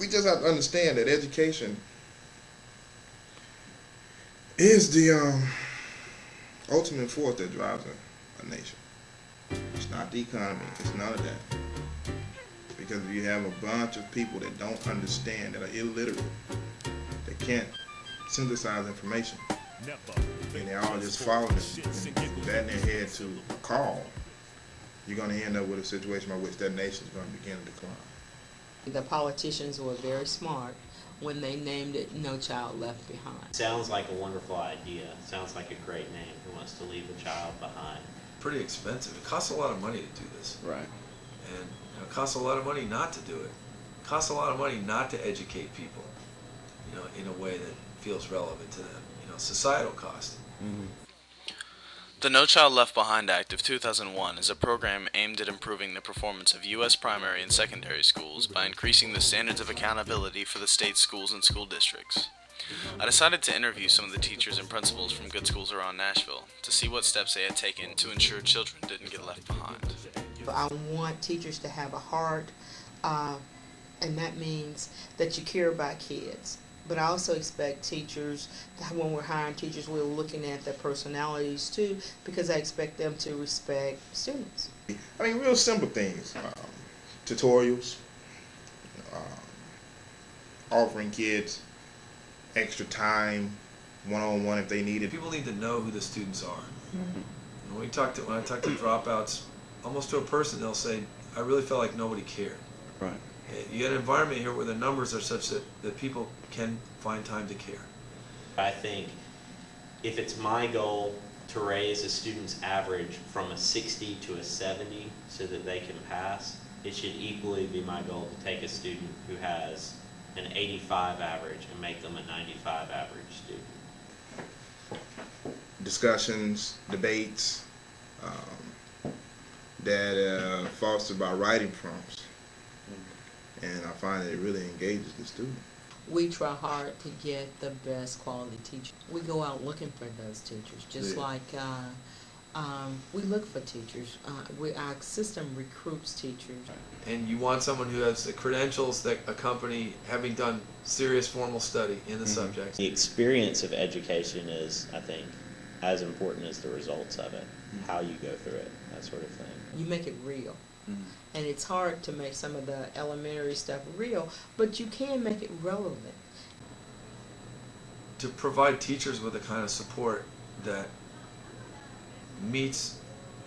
we just have to understand that education is the ultimate force that drives a nation. It's not the economy. It's none of that. Because if you have a bunch of people that don't understand, that are illiterate, that can't synthesize information, and they're all just following it and batting their head to a call, you're going to end up with a situation by which that nation is going to begin to decline. The politicians were very smart when they named it No Child Left Behind. Sounds like a wonderful idea. Sounds like a great name. Who wants to leave a child behind? Pretty expensive. It costs a lot of money to do this. Right. And it costs a lot of money not to do it. It costs a lot of money not to educate people, in a way that feels relevant to them. Societal cost. Mm-hmm. The No Child Left Behind Act of 2001 is a program aimed at improving the performance of U.S. primary and secondary schools by increasing the standards of accountability for the state's schools and school districts. I decided to interview some of the teachers and principals from good schools around Nashville to see what steps they had taken to ensure children didn't get left behind. I want teachers to have a heart, and that means that you care about kids. But I also expect teachers, when we're hiring teachers, we're looking at their personalities too, because I expect them to respect students. I mean, real simple things. Tutorials, offering kids extra time, one-on-one if they need it. People need to know who the students are. Mm-hmm. When I talk to dropouts, almost to a person, they'll say, I really felt like nobody cared. Right. You get an environment here where the numbers are such that people can find time to care. I think if it's my goal to raise a student's average from a 60 to a 70 so that they can pass, it should equally be my goal to take a student who has an 85 average and make them a 95 average student. Discussions, debates, that fostered by writing prompts. And I find that it really engages the student. We try hard to get the best quality teachers. We go out looking for those teachers, just like we look for teachers. Our system recruits teachers. And you want someone who has the credentials that accompany having done serious formal study in the subjects. The experience of education is, I think, as important as the results of it, how you go through it, that sort of thing. You make it real. And it's hard to make some of the elementary stuff real, but you can make it relevant. To provide teachers with the kind of support that meets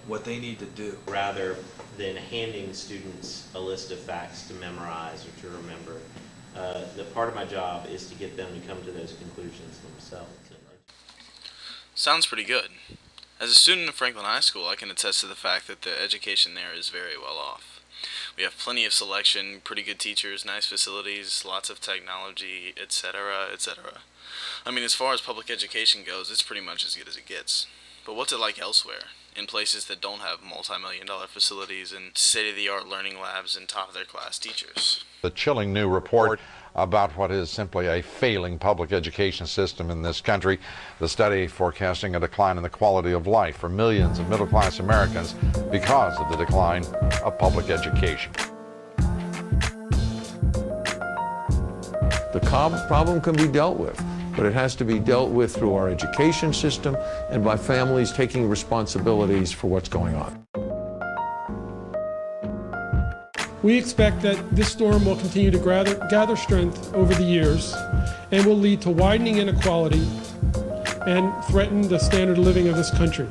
what they need to do. Rather than handing students a list of facts to memorize or to remember, the part of my job is to get them to come to those conclusions themselves. Sounds pretty good. As a student of Franklin High School, I can attest to the fact that the education there is very well off. We have plenty of selection, pretty good teachers, nice facilities, lots of technology, etc., etc. I mean, as far as public education goes, it's pretty much as good as it gets. But what's it like elsewhere, in places that don't have multi-million-dollar facilities and state-of-the-art learning labs and top-of-their-class teachers? The chilling new report about what is simply a failing public education system in this country. The study forecasting a decline in the quality of life for millions of middle-class Americans because of the decline of public education. The problem can be dealt with, but it has to be dealt with through our education system and by families taking responsibilities for what's going on. We expect that this storm will continue to gather strength over the years and will lead to widening inequality and threaten the standard of living of this country.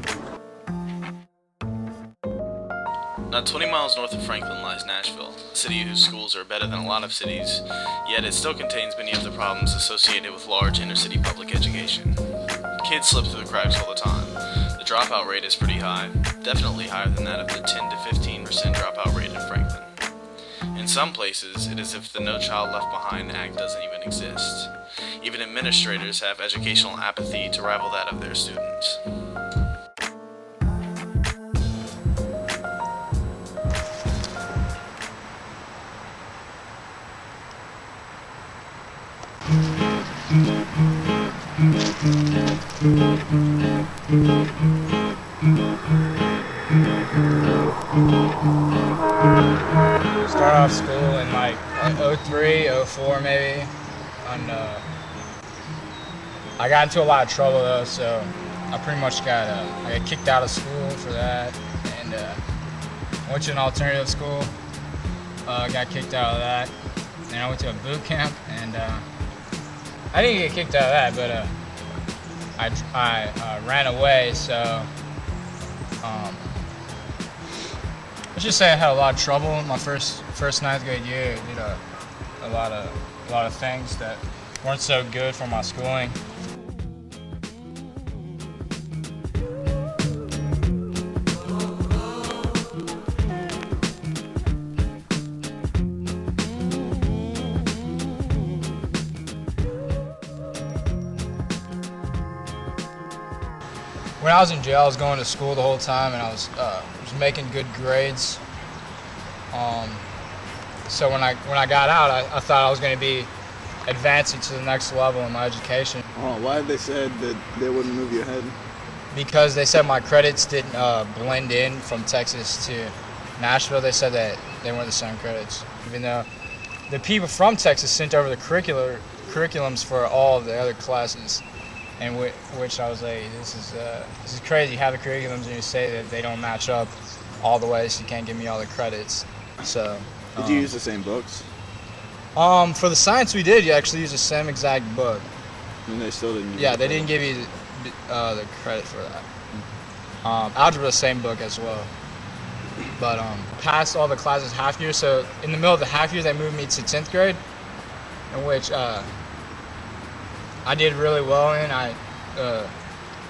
Not 20 miles north of Franklin lies Nashville, a city whose schools are better than a lot of cities, yet it still contains many of the problems associated with large inner-city public education. Kids slip through the cracks all the time. The dropout rate is pretty high, definitely higher than that of the 10 to 15% dropout rate in Franklin. In some places, it is as if the No Child Left Behind Act doesn't even exist. Even administrators have educational apathy to rival that of their students. Start off school in like '03, '04 maybe. And I got into a lot of trouble though, so I pretty much I got kicked out of school for that, and went to an alternative school. Got kicked out of that, and I went to a boot camp, and I didn't get kicked out of that, but I ran away. So let's just say I had a lot of trouble in my first ninth grade year. I did a lot of things that weren't so good for my schooling. When I was in jail, I was going to school the whole time, and I was making good grades. So when I got out, I thought I was going to be advancing to the next level in my education. Oh, why did they say that they wouldn't move you ahead? Because they said my credits didn't blend in from Texas to Nashville. They said that they weren't the same credits, even though the people from Texas sent over the curriculums for all of the other classes. And which I was like, this is crazy. You have the curriculums and you say that they don't match up all the way, so you can't give me all the credits. So. Did you use the same books? For the science we did, you actually use the same exact book. And they still didn't. Yeah, they didn't give you the credit for that. Algebra, same book as well. But passed all the classes half year. So in the middle of the half year, they moved me to 10th grade, in which. I did really well in. I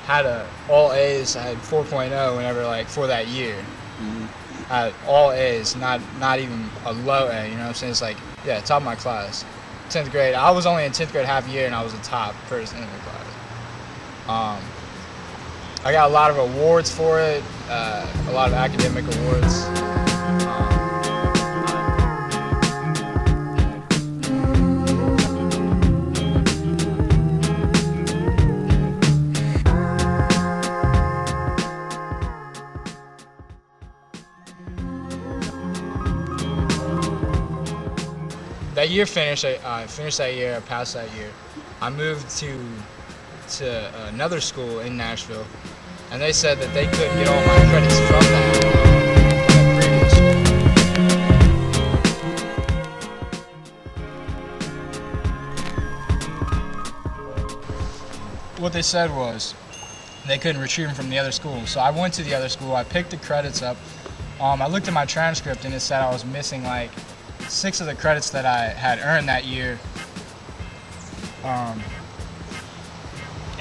had all A's. I had 4.0 whenever for that year. Mm-hmm. I had all A's, not even a low A. You know what I'm saying? It's like top of my class. 10th grade. I was only in 10th grade half year, and I was the top person in the class. I got a lot of awards for it. A lot of academic awards. That year finished. I finished that year. I passed that year. I moved to another school in Nashville, and they said that they couldn't get all my credits from that previous school. What they said was they couldn't retrieve them from the other school. So I went to the other school. I picked the credits up. I looked at my transcript, and it said I was missing 6 of the credits that I had earned that year, and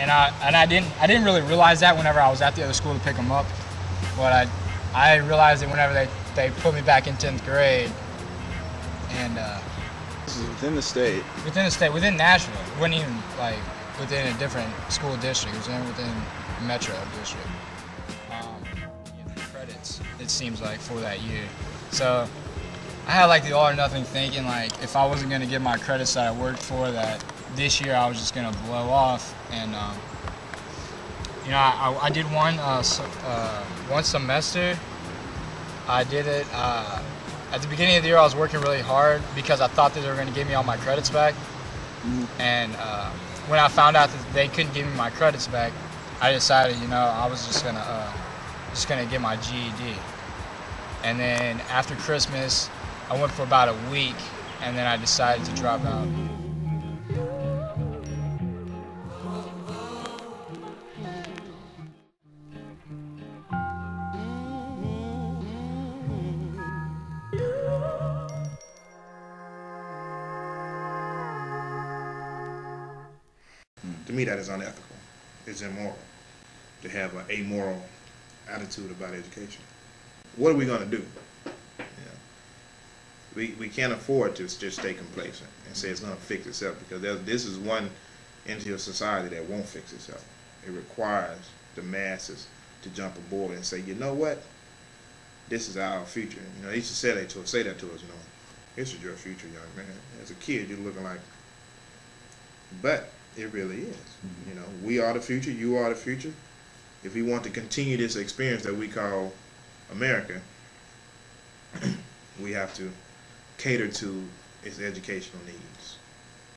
I didn't really realize that whenever I was at the other school to pick them up, but I realized it whenever they put me back in 10th grade, and this is within the state. Within Nashville. It wasn't even within a different school district. It was within the metro district. The credits, it seems like, for that year. So I had the all or nothing thinking, if I wasn't going to get my credits that I worked for, that this year I was just going to blow off. And I did one semester. I did it at the beginning of the year. I was working really hard because I thought that they were going to give me all my credits back. And when I found out that they couldn't give me my credits back, I decided, I was just gonna get my GED. And then after Christmas, I went for about a week, and then I decided to drop out. To me, that is unethical. It's immoral to have an amoral attitude about education. What are we going to do? We can't afford to just stay complacent and say it's going to fix itself, because this is one entity of society that won't fix itself. It requires the masses to jump aboard and say, you know what? This is our future. They used to say that to us, this is your future, young man. As a kid, you're looking like, but it really is. We are the future, you are the future. If we want to continue this experience that we call America, we have to cater to its educational needs.